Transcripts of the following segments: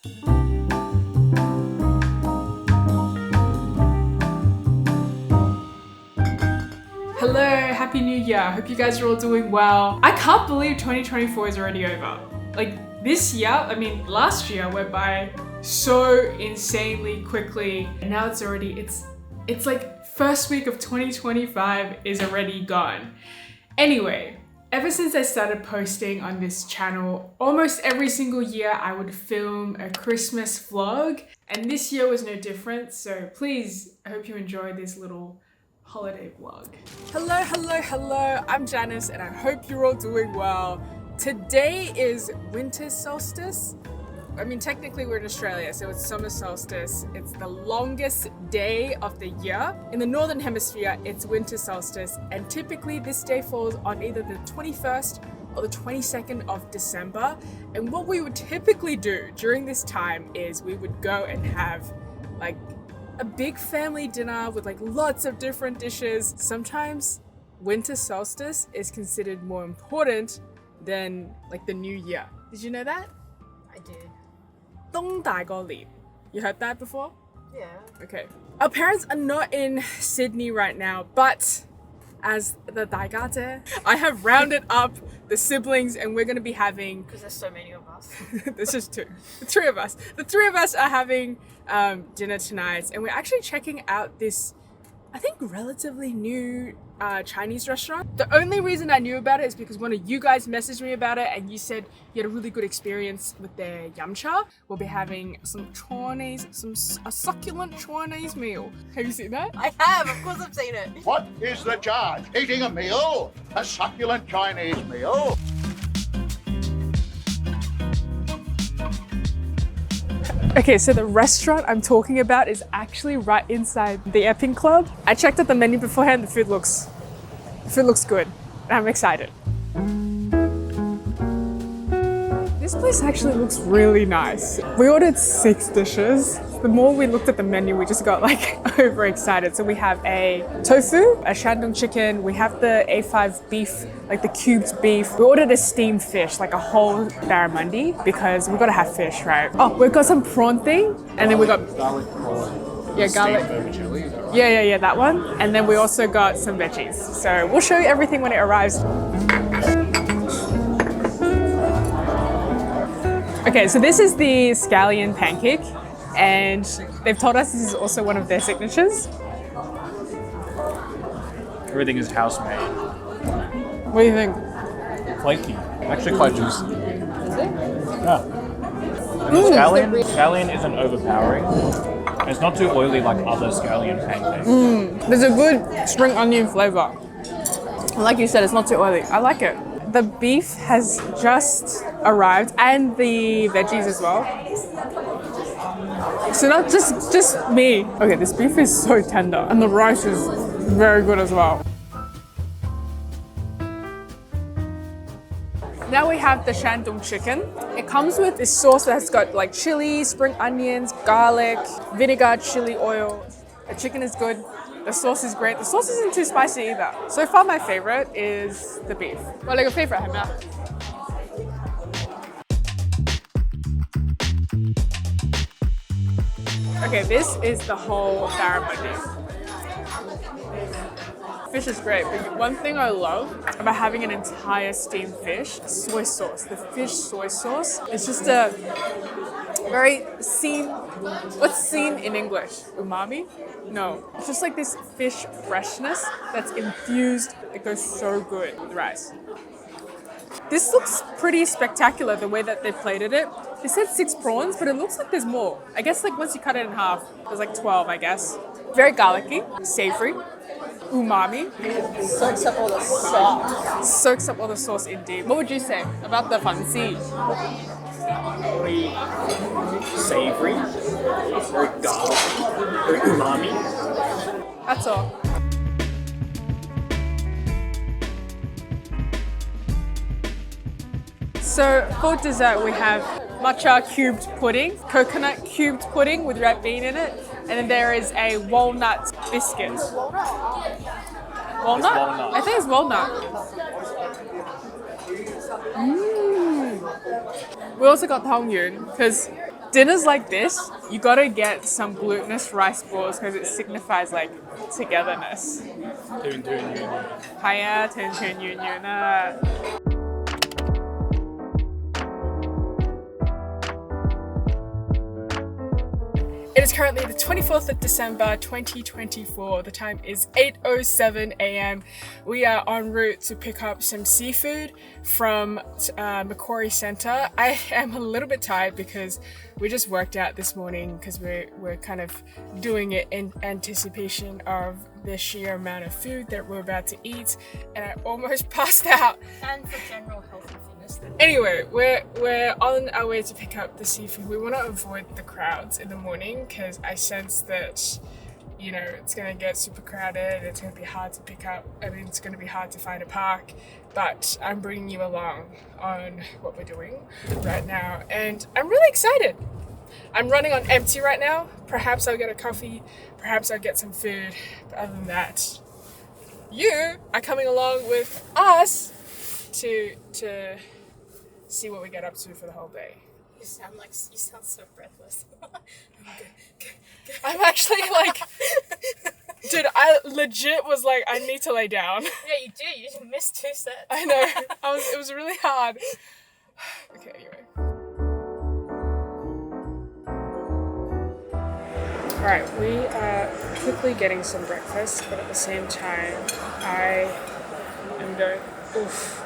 Hello, Happy New Year. I hope you guys are all doing well. I can't believe 2024 is already over. Like this year, last year went by so insanely quickly. And now it's like first week of 2025 is already gone. Anyway, ever since I started posting on this channel, almost every single year I would film a Christmas vlog. And this year was no different. So please, I hope you enjoy this little holiday vlog. Hello, I'm Janice and I hope you're all doing well. Today is winter solstice. Technically we're in Australia, so it's summer solstice. It's the longest day of the year. In the Northern Hemisphere, it's winter solstice, and typically this day falls on either the 21st or the 22nd of December. And what we would typically do during this time is we would go and have like a big family dinner with like lots of different dishes. Sometimes winter solstice is considered more important than like the new year. Did you know that? I did. 冬大過年. You heard that before? Yeah. Okay. Our parents are not in Sydney right now, but as the daigate, I have rounded up the siblings and we're going to be having... Because there's so many of us. There's just two. The three of us. The three of us are having dinner tonight, and we're actually checking out this, I think, relatively new Chinese restaurant. The only reason I knew about it is because one of you guys messaged me about it and you said you had a really good experience with their yum cha. We'll be having some Chinese, a succulent Chinese meal. Have you seen that? I have, of course I've seen it. What is the charge? Eating a meal? A succulent Chinese meal? Okay, so the restaurant I'm talking about is actually right inside the Epping Club. I checked out the menu beforehand. The food looks good. I'm excited. This place actually looks really nice. We ordered 6 dishes. The more we looked at the menu, we just got like overexcited. So we have a tofu, a shandong chicken, we have the A5 beef, like the cubed beef. We ordered a steamed fish, like a whole barramundi, because we gotta have fish, right? Oh, we've got some prawn thing, and then we got garlic prawn. Yeah, garlic. Chili. Yeah, that one. And then we also got some veggies. So we'll show you everything when it arrives. Okay, so this is the scallion pancake, and they've told us this is also one of their signatures. Everything is house made. What do you think? Flaky. Actually quite juicy. Is it? Yeah. Scallion isn't overpowering. It's not too oily like other scallion pancakes. There's a good spring onion flavor. Like you said, it's not too oily. I like it. The beef has just arrived, and the veggies as well. So not just me. Okay, this beef is so tender, and the rice is very good as well. Now we have the shandong chicken. It comes with this sauce that has got like chili, spring onions, garlic, vinegar, chili oil. The chicken is good. The sauce is great. The sauce isn't too spicy either. So far my favorite is the beef. What are your favorite, Hannah? Okay, this is the whole barramundi. Fish is great, but one thing I love about having an entire steamed fish, soy sauce. The fish soy sauce is just a very what's seen in English? Umami? No, it's just like this fish freshness that's infused. It goes so good with rice. This looks pretty spectacular, the way that they plated it. They said 6 prawns, but it looks like there's more. I guess like once you cut it in half, there's like 12, I guess. Very garlicky, savory, umami. Soaks up all the sauce. Soaks up all the sauce indeed. What would you say about the Fung? Very savory, very garlicky, very umami. That's all. So for dessert we have matcha cubed pudding, coconut cubed pudding with red bean in it, and then there is a walnut biscuit. Walnut? I think it's walnut. We also got Tong Yun because dinners like this, you gotta get some glutinous rice balls because it signifies like togetherness. Hiya, tension union. It is currently the 24th of December 2024. The time is 8:07 a.m. We are en route to pick up some seafood from Macquarie Centre. I am a little bit tired because we just worked out this morning because we're kind of doing it in anticipation of the sheer amount of food that we're about to eat, and I almost passed out. And for general health and fitness. Anyway, we're on our way to pick up the seafood. We want to avoid the crowds in the morning because I sense that, you know, it's going to get super crowded. It's going to be hard to pick up. I mean, it's going to be hard to find a park, but I'm bringing you along on what we're doing right now, and I'm really excited. I'm running on empty right now. Perhaps I'll get a coffee. Perhaps I'll get some food. But other than that, you are coming along with us to see what we get up to for the whole day. You sound so breathless. I'm actually like, dude, I legit was like, I need to lay down. Yeah, you do. You just missed 2 sets. I know. It was really hard. Okay, anyway. Alright, we are quickly getting some breakfast, but at the same time, I am going, oof.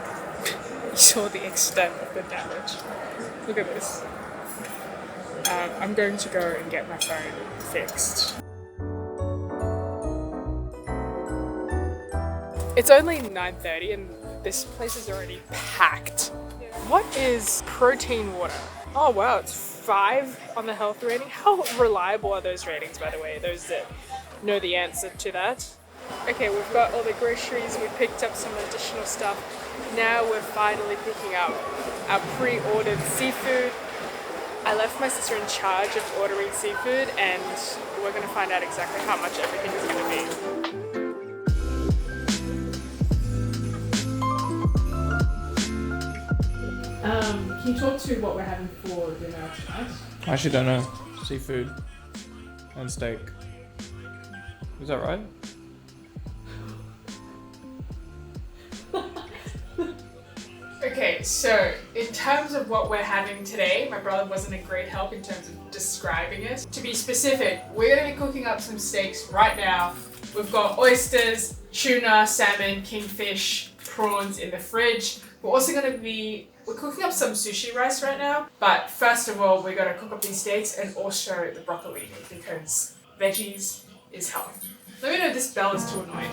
You saw the extent of the damage. Look at this. I'm going to go and get my phone fixed. It's only 9:30 and this place is already packed. What is protein water? Oh wow, it's 5 on the health rating. How reliable are those ratings, by the way? Those that know the answer to that. Okay, we've got all the groceries. We picked up some additional stuff. Now we're finally picking up our pre-ordered seafood. I left my sister in charge of ordering seafood, and we're going to find out exactly how much everything is going to be. Can you talk to what we're having for dinner tonight? I actually don't know. Seafood and steak. Is that right? Okay, so in terms of what we're having today, my brother wasn't a great help in terms of describing it. To be specific, we're going to be cooking up some steaks right now. We've got oysters, tuna, salmon, kingfish, prawns in the fridge. We're also going to be cooking up some sushi rice right now. But first of all, we're going to cook up these steaks and also the broccoli because veggies is health. Let me know if this bell is too annoying.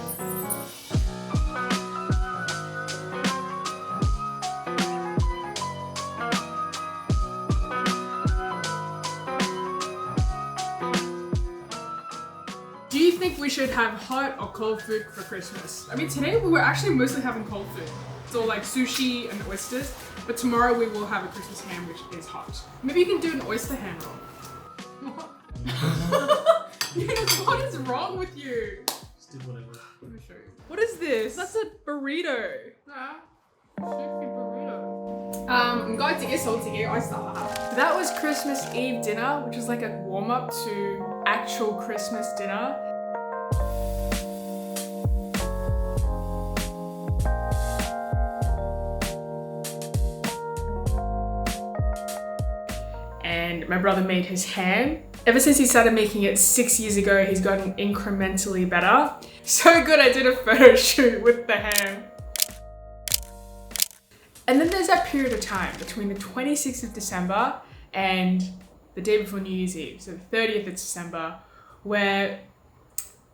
Do you think we should have hot or cold food for Christmas? I mean, today we were actually mostly having cold food. So like sushi and oysters, but tomorrow we will have a Christmas ham, which is hot. Maybe you can do an oyster ham roll. What is wrong with you? Just did whatever. Let me show you. What is this? That's a burrito. Yeah. I'm going to get salty oyster. That was Christmas Eve dinner, which was like a warm-up to actual Christmas dinner. And my brother made his ham. Ever since he started making it 6 years ago, he's gotten incrementally better. So good I did a photo shoot with the ham. And then there's that period of time between the 26th of December and the day before New Year's Eve, so the 30th of December, where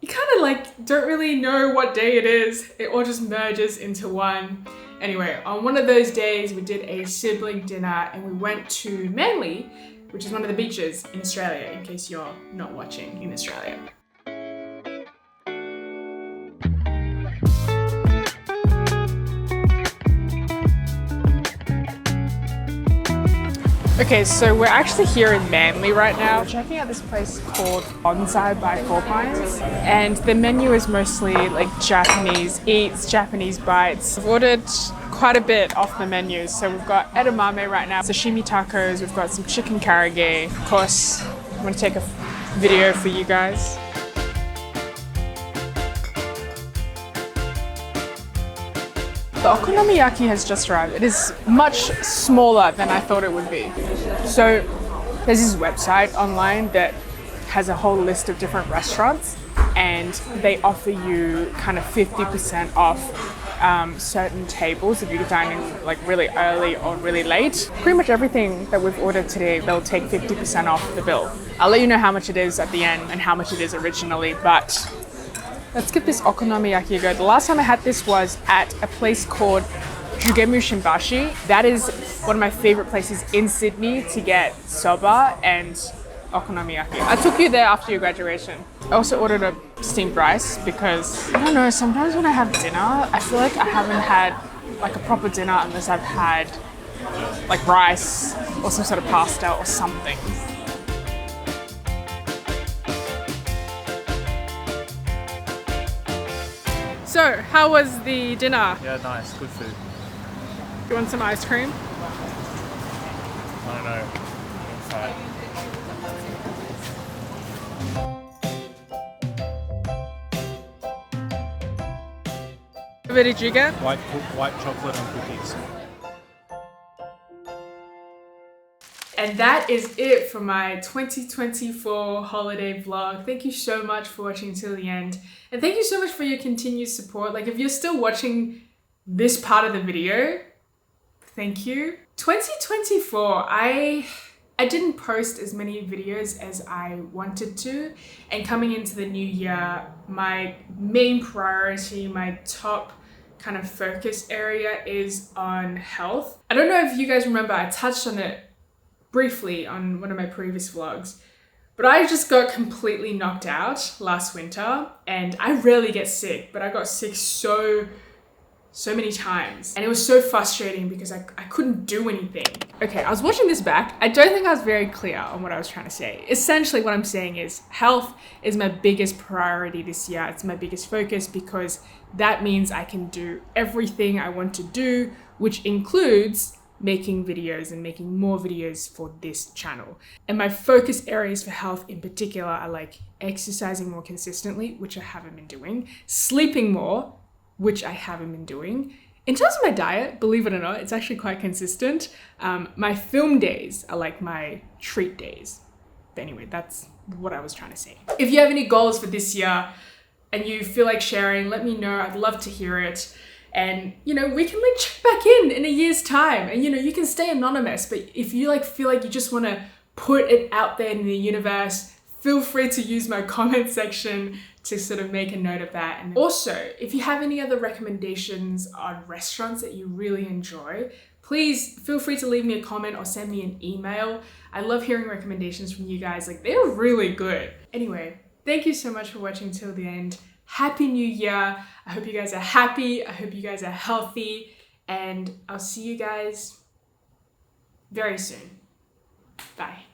you kind of like don't really know what day it is. It all just merges into one. Anyway, on one of those days, we did a sibling dinner and we went to Manley, which is one of the beaches in Australia, in case you're not watching in Australia. Okay, so we're actually here in Manley right now. We're checking out this place called Bonsai by Four Pines, and the menu is mostly like Japanese eats, Japanese bites. I've ordered quite a bit off the menus. So we've got edamame right now, sashimi tacos, we've got some chicken karage. Of course, I'm gonna take a video for you guys. The okonomiyaki has just arrived. It is much smaller than I thought it would be. So there's this website online that has a whole list of different restaurants, and they offer you kind of 50% off certain tables if you dine in like really early or really late. Pretty much everything that we've ordered today, they'll take 50% off the bill. I'll let you know how much it is at the end and how much it is originally, but let's give this okonomiyaki a go. The last time I had this was at a place called Jugemu Shimbashi. That is one of my favorite places in Sydney to get soba and okonomiyaki. I took you there after your graduation. I also ordered a steamed rice because, I don't know, sometimes when I have dinner, I feel like I haven't had like a proper dinner unless I've had like rice or some sort of pasta or something. So, how was the dinner? Yeah, nice. Good food. You want some ice cream? I don't know. Inside. What did you get? White chocolate and cookies. And that is it for my 2024 holiday vlog. Thank you so much for watching till the end. And thank you so much for your continued support. Like, if you're still watching this part of the video, thank you. 2024, I didn't post as many videos as I wanted to. And coming into the new year, my main priority, my top kind of focus area is on health. I don't know if you guys remember, I touched on it briefly on one of my previous vlogs, but I just got completely knocked out last winter, and I rarely get sick, but I got sick so many times, and it was so frustrating because I couldn't do anything. Okay, I was watching this back. I don't think I was very clear on what I was trying to say. Essentially what I'm saying is health is my biggest priority this year. It's my biggest focus because that means I can do everything I want to do, which includes making videos and making more videos for this channel. And my focus areas for health in particular are like exercising more consistently, which I haven't been doing, sleeping more, which I haven't been doing. In terms of my diet, believe it or not, it's actually quite consistent. My film days are like my treat days. But anyway, that's what I was trying to say. If you have any goals for this year and you feel like sharing, let me know. I'd love to hear it. And, you know, we can like check back in a year's time, and, you know, you can stay anonymous, but if you like feel like you just want to put it out there in the universe, feel free to use my comment section to sort of make a note of that. And also, if you have any other recommendations on restaurants that you really enjoy, please feel free to leave me a comment or send me an email. I love hearing recommendations from you guys. Like, they're really good. Anyway, thank you so much for watching till the end. Happy New Year. I hope you guys are happy. I hope you guys are healthy. And I'll see you guys very soon. Bye.